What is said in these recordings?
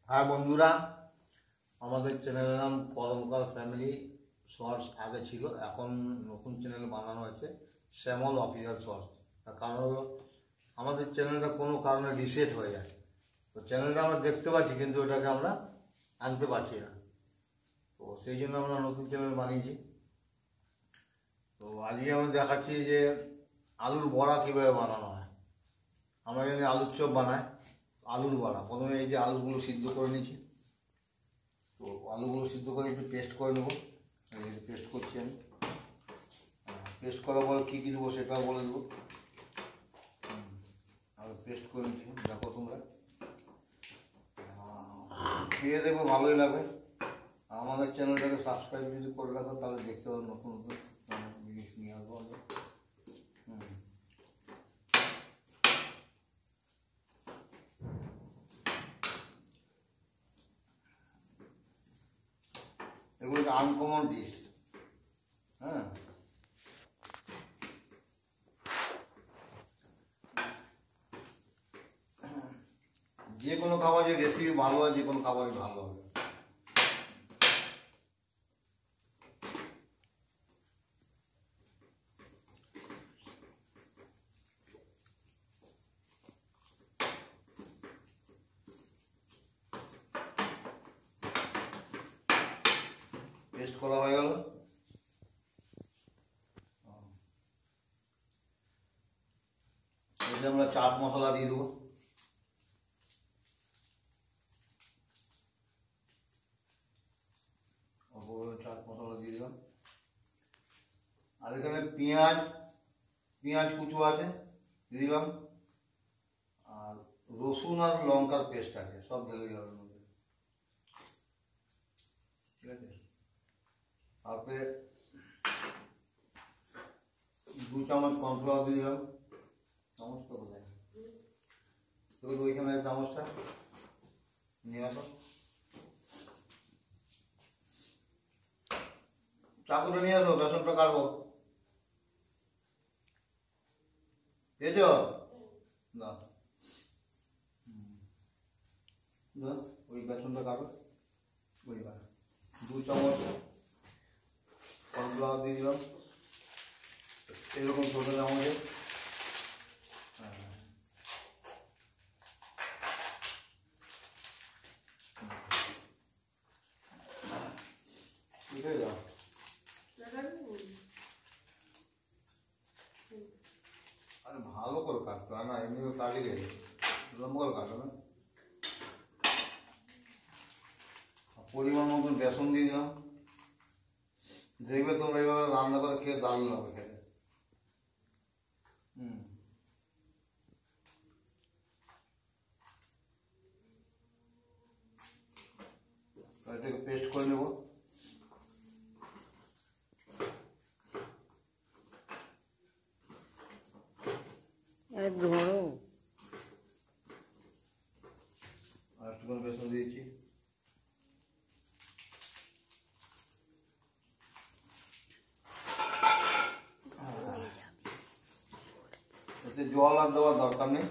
হ্যাঁ বন্ধুরা, আমাদের চ্যানেলের নাম কলমকার ফ্যামিলি শর্টস আগে ছিল, এখন নতুন চ্যানেল বানানো হয়েছে শ্যামল অফিসিয়াল শর্টস। তার কারণ হলো আমাদের চ্যানেলটা কোনো কারণে রিসেট হয়ে যায়, তো চ্যানেলটা আমরা দেখতে পাচ্ছি কিন্তু ওটাকে আমরা আনতে পারছি না, তো সেই জন্য আমরা নতুন চ্যানেল বানিয়েছি। তো আজকে আমি দেখাচ্ছি যে আলুর বড়া কীভাবে বানানো হয়। আমরা এখানে আলুর চপ বানাই, আলুর বড়া। প্রথমে এই যে আলুগুলো সিদ্ধ করে নিয়েছি, তো আলুগুলো সিদ্ধ করে একটু পেস্ট করে নেবো। পেস্ট করছি আমি। পেস্ট করার পরে কী কী দেবো সেটাও বলে দেবো। আর পেস্ট করে নিচ্ছি, দেখো তোমরা খেয়ে দেখবো, ভালোই লাগবে। আমাদের চ্যানেলটাকে সাবস্ক্রাইব যদি করে রাখো তাহলে দেখতে পাবো নতুন নতুন জিনিস নিয়ে আসবো আমরা। এগুলো আনকমন ডিশ। হ্যাঁ, যে কোনো খাবারের রেসিপি ভালো হয়, যে কোনো খাবারই ভালো হবে। পেস্ট করা হয়ে গেল। এতে আমরা চাট মশলা দিয়ে দেবো। চাট মশলা দিয়ে দিলাম। আর এখানে পেঁয়াজ কুচো আছে, দিয়ে দিলাম। আর রসুন আর লঙ্কার পেস্ট আছে, সব ঢেলে দিলাম এর মধ্যে। ঠিক আছে, তারপরে 2 চামচ কর্নফ্লাওয়ার দিয়ে দিলাম। চামচটা কোথায়? তো ওইখানে চামচটা নিয়ে আসো, চাকুটা নিয়ে আসো, বেসনটা কাটবো। পেয়েছ? না, ওই বেসনটা কাটো। ওইবার 2 চামচ কর্নফ্লাওয়ার দিয়ে দিলাম, এরকম ছোটো চামচে। ঠিক আছে, আরে ভালো করে কাটতে হয় না, এমনিও কাটি গেছে, লম্বা করে কাটো না। পরিমাণ মতন বেসন দিয়ে দিলাম। দেখবে তোমরা এইভাবে রান্না করে খেয়ে দারুণ লাগবে খেতে। এটাকে পেস্ট করে নেব। ধরো আর একটু বেসন দিয়েছি। এতে জল আর দেওয়ার দরকার নেই,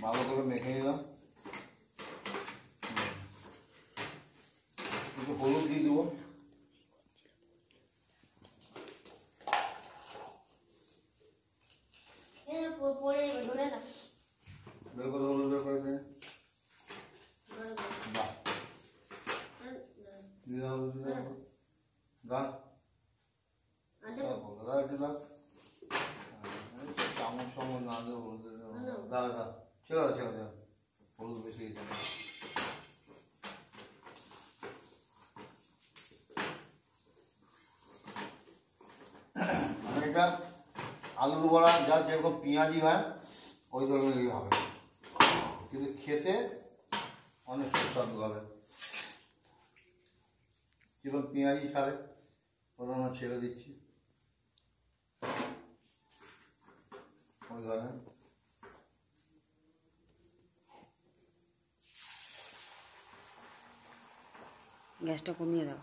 ভালো করে মেখে নিলাম। একটু হলুদ দিয়ে দেবো। হলুদ করে দেন। চামচ চামচ না দেবো, দাদা ছেড়ে ছেড়ে হলুদ বেশি দিতে হবে। এটা আলুর বড়া যা যেরকম পেঁয়াজি হয় ওই ধরনেরই হবে, কিন্তু খেতে অনেক সুস্বাদু হবে। যেরকম পেঁয়াজি ছাড়ে ওটা আমরা ছেড়ে দিচ্ছি ওই ধরনের। গ্যাসটা কমিয়ে দাও।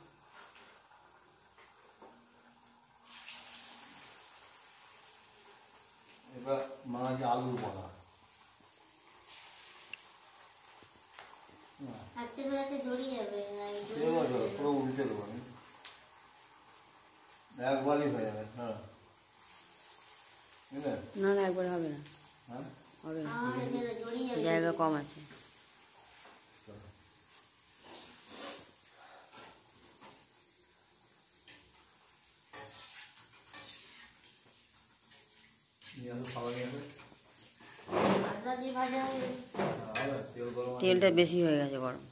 এবার মানে আলুর বড়া। হাতে বেলাতে জড়িয়ে যাবে পুরো উল্টে দেবো আমি, একবারই হয়ে যাবে। হ্যাঁ বুঝলে? না না একবার হবে না, হ্যাঁ হবে না, আমার যেন জড়িয়ে যাবে জায়গা কম আছে। চলো। নিয়ে আসো, খাবার নিয়ে আসো। ভাজা দিয়ে ভাজা হবে তেল গরম আছে। তেলটা বেশি হয়ে গেছে গরম।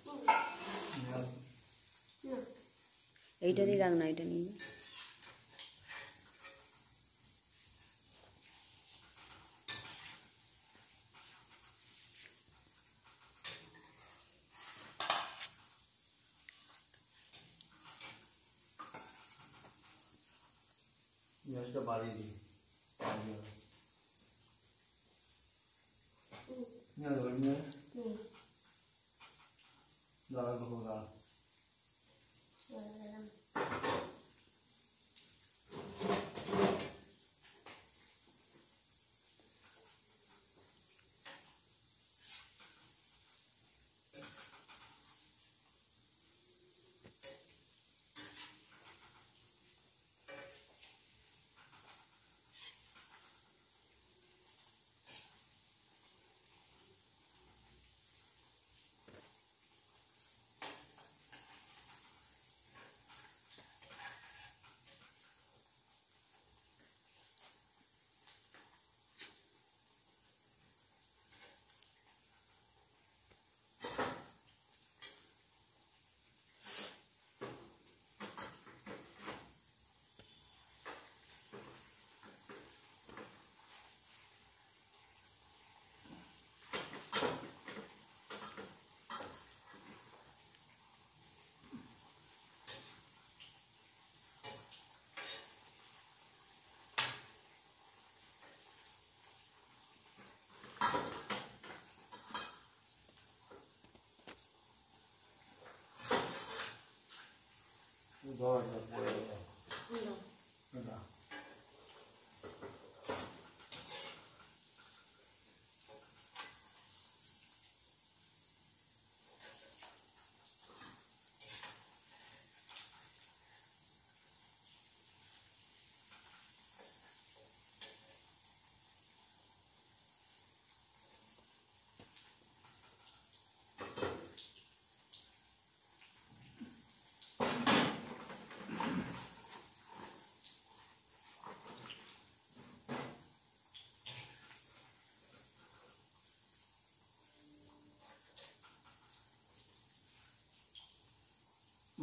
নিয়ে আসো। না এইটা দিয়ে রাখ না, এটা নিয়ে নে। গ্যাসটা বাড়িয়ে দিই। নিয়ে আসো, নিয়ে আসো। দাঁড়া দেখো, দাঁড়া। ধর পড়ে গেল। না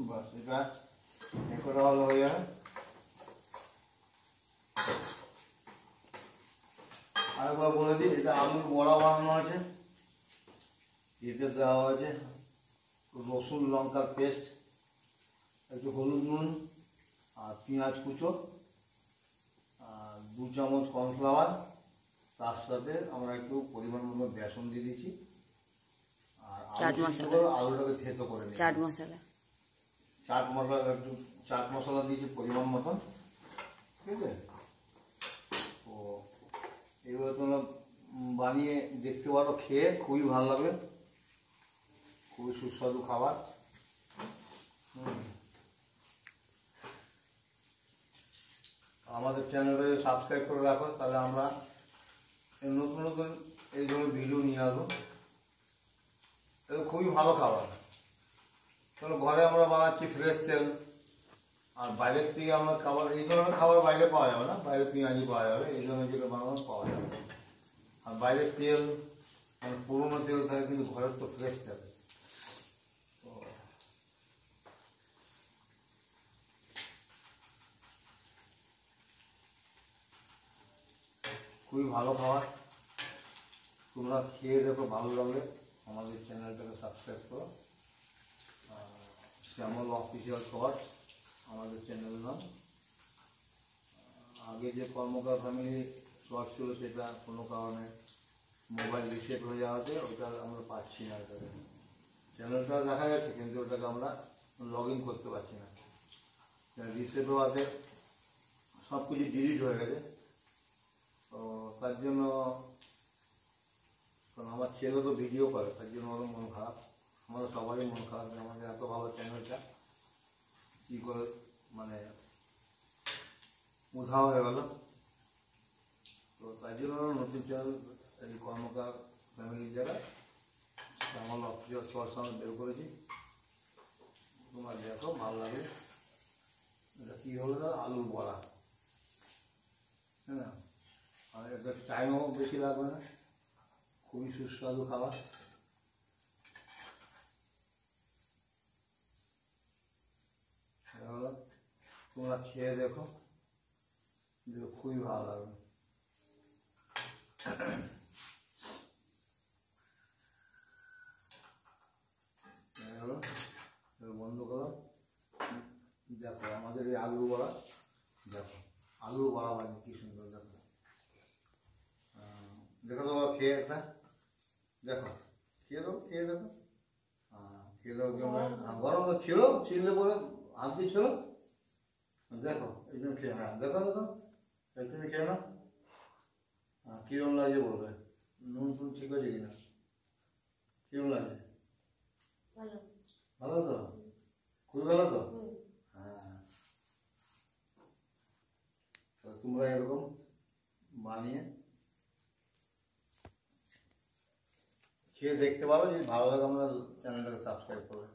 বাস, এটা একটা হলো হয়ে যাবে। আরেকবার বলে দিই, এটা আলুর বড়া বানানো আছে, এতে দেওয়া হয়েছে রসুন লঙ্কার পেস্ট, একটু হলুদ নুন আর পেঁয়াজ কুচো, আর 2 চামচ কর্নফ্লাওয়ার, তার সাথে আমরা একটু পরিমাণ মতো বেসন দিয়ে দিচ্ছি, আর চাট আলু সিদ্ধ মশলা। করে আলুটাকে থেতো করে নিই। চাট মশলা, চাট মশলা, একটু চাট মশলা দিয়েছি পরিমাণ মতন, ঠিক আছে? তো এগুলো তোমরা বানিয়ে দেখতে পারো, খেয়ে খুবই ভালো লাগবে, খুবই সুস্বাদু খাবার। আমাদের চ্যানেলে সাবস্ক্রাইব করে রাখো, তাহলে আমরা নতুন নতুন এই ধরনের ভিডিও নিয়ে আসবো। এটা খুবই ভালো খাবার। চলো, ঘরে আমরা বানাচ্ছি ফ্রেশ তেল, আর বাইরের থেকে আমরা খাবার, এই ধরনের খাবার বাইরে পাওয়া যাবে না, বাইরে পেঁয়াজি পাওয়া যাবে, এই ধরনের যেটা বানানো পাওয়া যাবে। আর বাইরের তেল মানে পুরোনো তেল থাকে, কিন্তু ঘরের তো ফ্রেশ তেল। তো খুবই ভালো খাবার, তোমরা খেয়ে দেখো, ভালো লাগলে আমাদের চ্যানেলটাকে সাবস্ক্রাইব করো। শ্যামল অফিসিয়াল শর্ট আমাদের চ্যানেলের নাম। আগে যে কর্মকার ফ্যামিলি শর্ট ছিল, সেটা কোনো কারণে মোবাইল রিসেট হয়ে যাওয়াতে ওটা আমরা পাচ্ছি না। ওটাকে চ্যানেলটা দেখা যাচ্ছে, কিন্তু ওটাকে আমরা লগ ইন করতে পারছি না। রিসেট হওয়াতে সব কিছু ডিলিট হয়ে গেছে। তো তার জন্য, কারণ আমার ছেলে তো ভিডিও করে, তার জন্য ওর মন খারাপ, আমাদের সবারই মন খারাপ যে আমাদের এত ভালো চ্যানেলটা কী করে মানে উধাও হয়ে গেল। তো তাই জন্য নতুন চ্যানেল এই কর্মকার ফ্যামিলির জায়গায় শ্যামল অফিসিয়াল শর্টস আমি বের করেছি, তোমার দেখো ভালো লাগে। এটা কী হলো না, আলুর বড়া, হ্যাঁ, আর এটা টাইমও বেশি লাগবে না, খুবই সুস্বাদু খাবার। হলো তোমরা খেয়ে দেখো, খুবই ভালো লাগবে। হলো বন্ধ করো, দেখো আমাদের এই আলু বড়া, দেখো আলু বড়া বানিয়ে কি সুন্দর, দেখো দেখো তো খেয়ে একটা দেখো, খেয়ে দাও, খেয়ে দেখো, খেয়ে দাও, গরম ছিল, চিনলে পরে হাত দিয়েছিল, দেখো এই জন্য খেয়ে, হ্যাঁ দেখো দেখো তুমি খেয়ে নাও, কীরকম লাগছে বলবে, নুন টুন ঠিক আছে কিনা, কীরকম লাগছে, ভালো। ভালো তো, খুবই ভালো তো, হ্যাঁ। তো তোমরা এরকম বানিয়ে খেয়ে দেখতে পারো, যদি ভালো লাগে আমাদের চ্যানেলটাকে সাবস্ক্রাইব করবে।